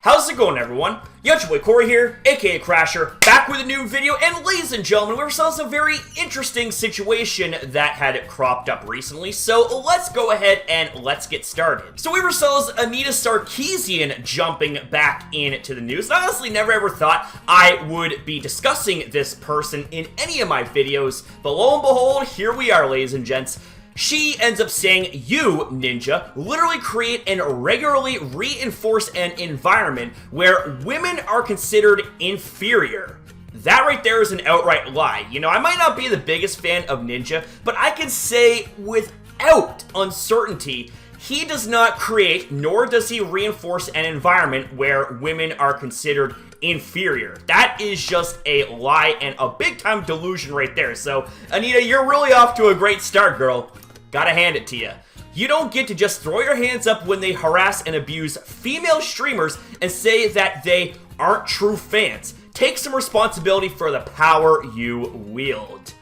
How's it going, everyone? Your boy Corey here, aka Crasher, back with a new video, and ladies and gentlemen, we ourselves a very interesting situation that had cropped up recently, so let's go ahead and let's get started. So we ourselves Anita Sarkeesian jumping back into the news. I honestly never ever thought I would be discussing this person in any of my videos, but lo and behold, here we are, ladies and gents. She ends up saying, you, ninja, literally create and regularly reinforce an environment where women are considered inferior. That right there is an outright lie. You know, I might not be the biggest fan of Ninja, but I can say without uncertainty, he does not create, nor does he reinforce an environment where women are considered inferior. That is just a lie and a big-time delusion right there. So, Anita, you're really off to a great start, girl. Gotta hand it to you. You don't get to just throw your hands up when they harass and abuse female streamers and say that they aren't true fans. Take some responsibility for the power you wield.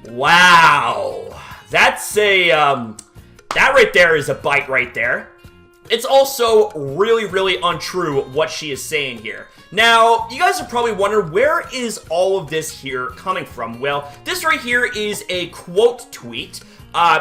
Wow. That's a, that right there is a bite right there. It's also really untrue what she is saying here. Now, you guys are probably wondering, where is all of this here coming from? Well, this right here is a quote tweet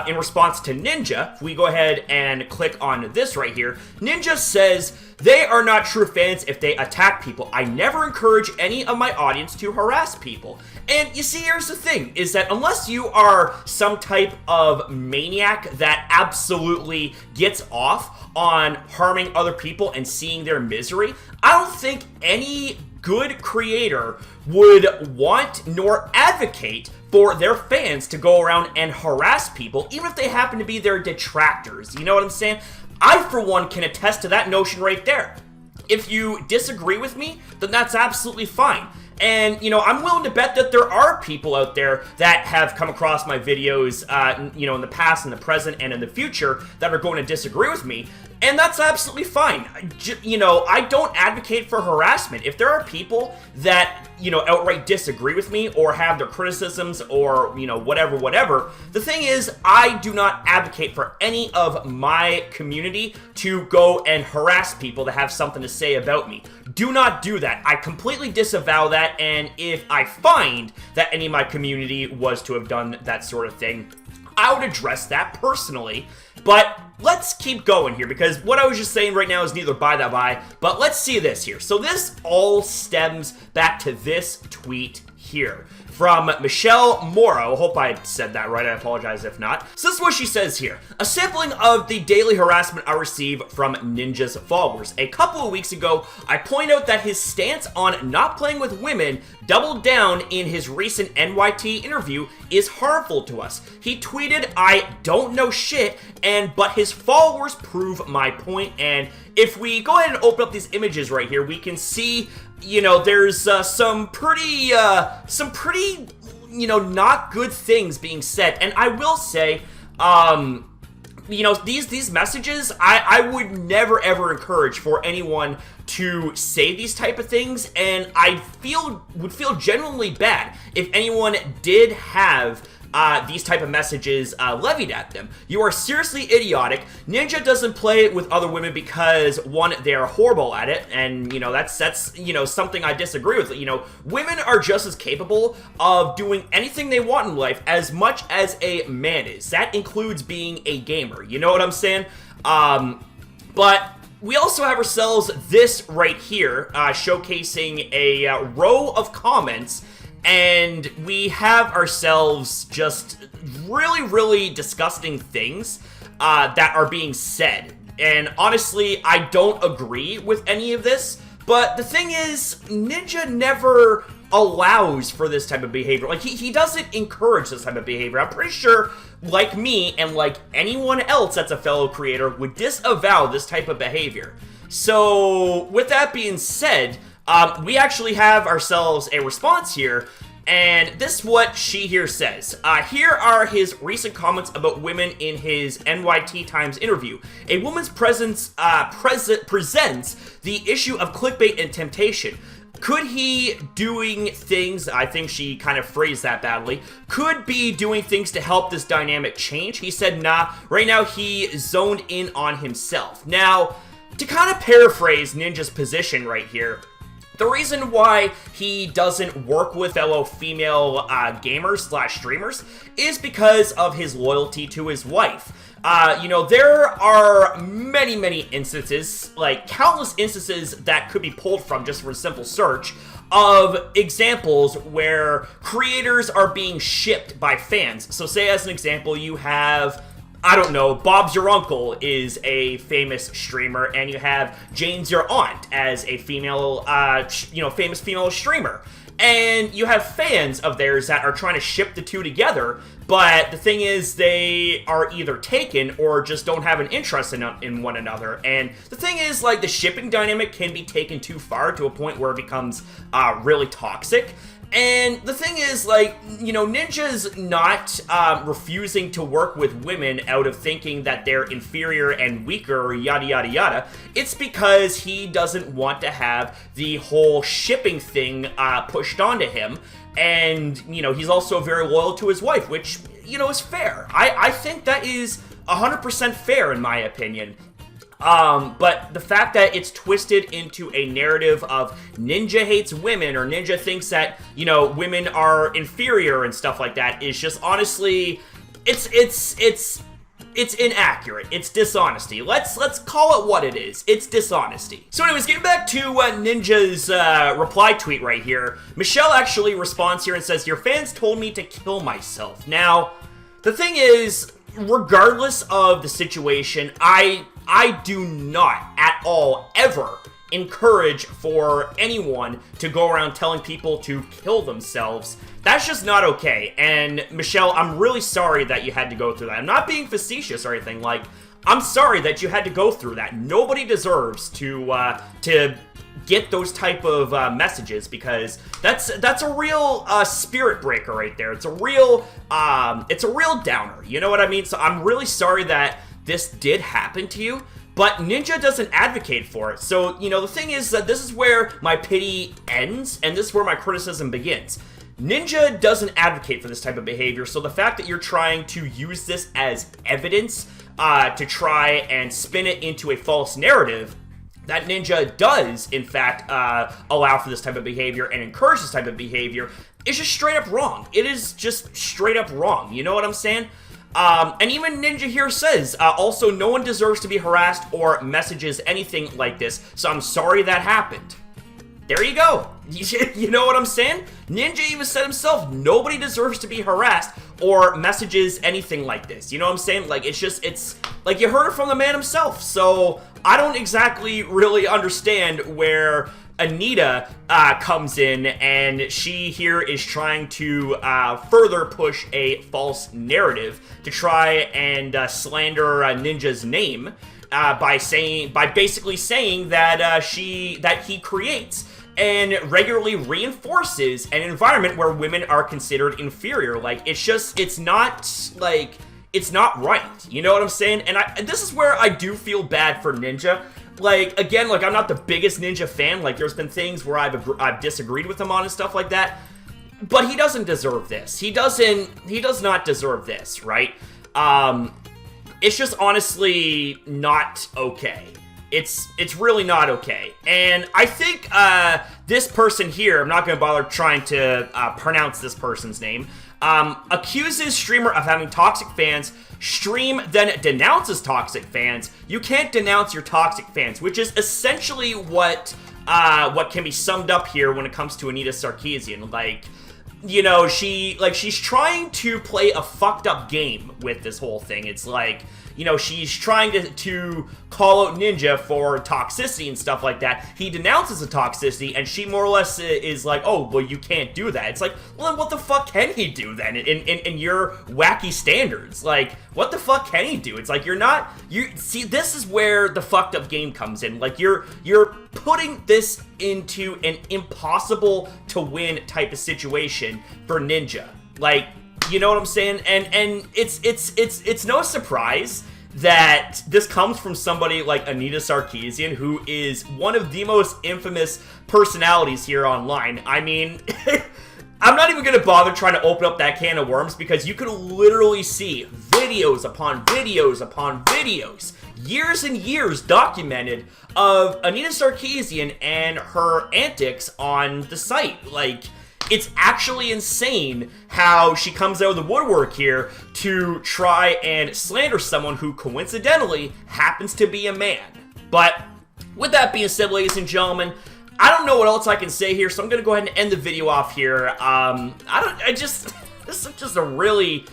in response to Ninja. If we go ahead and click on this right here, Ninja says, they are not true fans if they attack people. I never encourage any of my audience to harass people. And you see, here's the thing, is that unless you are some type of maniac that absolutely gets off on harming other people and seeing their misery, I don't think any good creator would want nor advocate for their fans to go around and harass people, even if they happen to be their detractors. You know what I'm saying? I, for one, can attest to that notion right there. If you disagree with me, then that's absolutely fine. And, you know, I'm willing to bet that there are people out there that have come across my videos, you know, in the past, in the present, and in the future that are going to disagree with me. And that's absolutely fine. You know, I don't advocate for harassment. If there are people that, you know, outright disagree with me or have their criticisms or, you know, whatever, the thing is, I do not advocate for any of my community to go and harass people that have something to say about me. Do not do that. I completely disavow that, and if I find that any of my community was to have done that sort of thing, I would address that personally. But let's keep going here, because what I was just saying right now is neither buy that buy, but let's see this here. So this all stems back to this tweet here from Michelle Morrow. Hope I said that right. I apologize if not. So this is what she says here. A sampling of the daily harassment I receive from Ninja's followers. A couple of weeks ago, I point out that his stance on not playing with women doubled down in his recent NYT interview is harmful to us. He tweeted, I don't know shit, but his followers prove my point. And if we go ahead and open up these images right here, we can see, you know, there's some pretty, you know, not good things being said. And I will say, you know, these messages, I would never ever encourage for anyone to say these type of things, and I would feel genuinely bad if anyone did have these type of messages levied at them. You are seriously idiotic. Ninja doesn't play with other women because, one, they are horrible at it, and, you know, that's you know, something I disagree with. You know, women are just as capable of doing anything they want in life as much as a man is. That includes being a gamer. You know what I'm saying? But we also have ourselves this right here, showcasing a row of comments, and we have ourselves just really disgusting things that are being said. And honestly, I don't agree with any of this, but the thing is, Ninja never allows for this type of behavior. Like, he doesn't encourage this type of behavior. I'm pretty sure, like me and like anyone else that's a fellow creator, would disavow this type of behavior. So with that being said, we actually have ourselves a response here, and this is what she here says. Here are his recent comments about women in his NYT Times interview. A woman's presence presents the issue of clickbait and temptation. Could he doing things, I think she kind of phrased that badly, could be doing things to help this dynamic change? He said, nah, right now he zoned in on himself. Now, to kind of paraphrase Ninja's position right here, the reason why he doesn't work with fellow female gamers/streamers is because of his loyalty to his wife. You know, there are many, many instances, like countless instances that could be pulled from just for a simple search of examples where creators are being shipped by fans. So say as an example, you have, I don't know, Bob's Your Uncle is a famous streamer, and you have Jane's Your Aunt as a female, famous female streamer. And you have fans of theirs that are trying to ship the two together, but the thing is they are either taken or just don't have an interest in one another. And the thing is, like, the shipping dynamic can be taken too far to a point where it becomes really toxic. And the thing is, like, you know, Ninja's not refusing to work with women out of thinking that they're inferior and weaker or yada yada yada. It's because he doesn't want to have the whole shipping thing pushed onto him. And, you know, he's also very loyal to his wife, which, you know, is fair. I think that is 100% fair in my opinion. But the fact that it's twisted into a narrative of Ninja hates women or Ninja thinks that, you know, women are inferior and stuff like that is just honestly, it's inaccurate. It's dishonesty. Let's call it what it is. It's dishonesty. So anyways, getting back to Ninja's reply tweet right here, Michelle actually responds here and says, "Your fans told me to kill myself." Now, the thing is, regardless of the situation, I do not at all ever encourage for anyone to go around telling people to kill themselves. That's just not okay. And Michelle, I'm really sorry that you had to go through that. I'm not being facetious or anything. Like, I'm sorry that you had to go through that. Nobody deserves to get those type of messages, because that's a real spirit breaker right there. It's a real downer. You know what I mean? So I'm really sorry that this did happen to you, but Ninja doesn't advocate for it. So, you know, the thing is that this is where my pity ends, and this is where my criticism begins. Ninja doesn't advocate for this type of behavior, so the fact that you're trying to use this as evidence to try and spin it into a false narrative that Ninja does, in fact, allow for this type of behavior and encourage this type of behavior is just straight up wrong. It is just straight up wrong. You know what I'm saying? And even Ninja here says, also, no one deserves to be harassed or messages anything like this, so I'm sorry that happened. There you go. You know what I'm saying? Ninja even said himself, nobody deserves to be harassed or messages anything like this. You know what I'm saying? Like, it's like, you heard it from the man himself, so I don't exactly really understand where Anita comes in, and she here is trying to further push a false narrative to try and slander Ninja's name by basically saying that he creates and regularly reinforces an environment where women are considered inferior. Like, it's not right. You know what I'm saying? And this is where I do feel bad for Ninja. Like, again, like, I'm not the biggest Ninja fan. Like, there's been things where I've disagreed with him on and stuff like that. But he doesn't deserve this. He does not deserve this, right? It's just honestly not okay. It's really not okay. And I think this person here, I'm not going to bother trying to pronounce this person's name, accuses streamer of having toxic fans, stream then denounces toxic fans. You can't denounce your toxic fans, which is essentially what can be summed up here when it comes to Anita Sarkeesian. Like, you know, she's trying to play a fucked up game with this whole thing. It's like, you know, she's trying to call out Ninja for toxicity and stuff like that. He denounces the toxicity, and she more or less is like, oh, well, you can't do that. It's like, well, then what the fuck can he do then in your wacky standards? Like, what the fuck can he do? It's like, see, this is where the fucked up game comes in. Like, you're putting this into an impossible to win type of situation for Ninja. Like, you know what I'm saying? And it's no surprise that this comes from somebody like Anita Sarkeesian, who is one of the most infamous personalities here online. I mean, I'm not even going to bother trying to open up that can of worms, because you can literally see videos upon videos upon videos years and years documented of Anita Sarkeesian and her antics on the site. Like, it's actually insane how she comes out of the woodwork here to try and slander someone who coincidentally happens to be a man. But with that being said, ladies and gentlemen, I don't know what else I can say here, so I'm gonna go ahead and end the video off here. This is just a really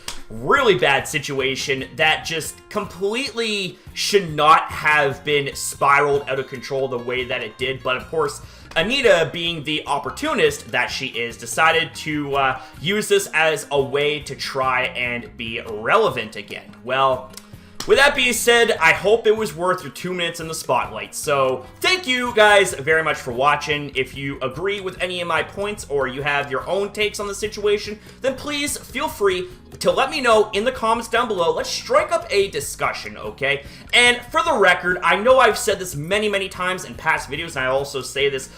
bad situation that just completely should not have been spiraled out of control the way that it did. But of course, Anita, being the opportunist that she is, decided to use this as a way to try and be relevant again. Well, with that being said, I hope it was worth your 2 minutes in the spotlight. So, thank you guys very much for watching. If you agree with any of my points or you have your own takes on the situation, then please feel free to let me know in the comments down below. Let's strike up a discussion, okay? And for the record, I know I've said this many times in past videos, and I also say this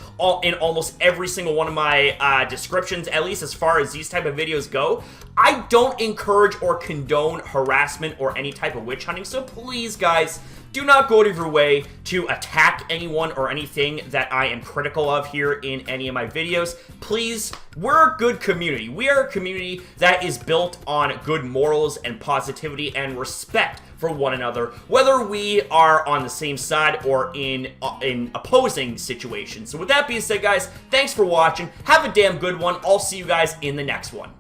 in almost every single one of my descriptions, at least as far as these type of videos go. I don't encourage or condone harassment or any type of witch hunting, so please, guys, do not go out of your way to attack anyone or anything that I am critical of here in any of my videos. Please, we're a good community. We are a community that is built on good morals and positivity and respect for one another, whether we are on the same side or in opposing situations. So with that being said, guys, thanks for watching. Have a damn good one. I'll see you guys in the next one.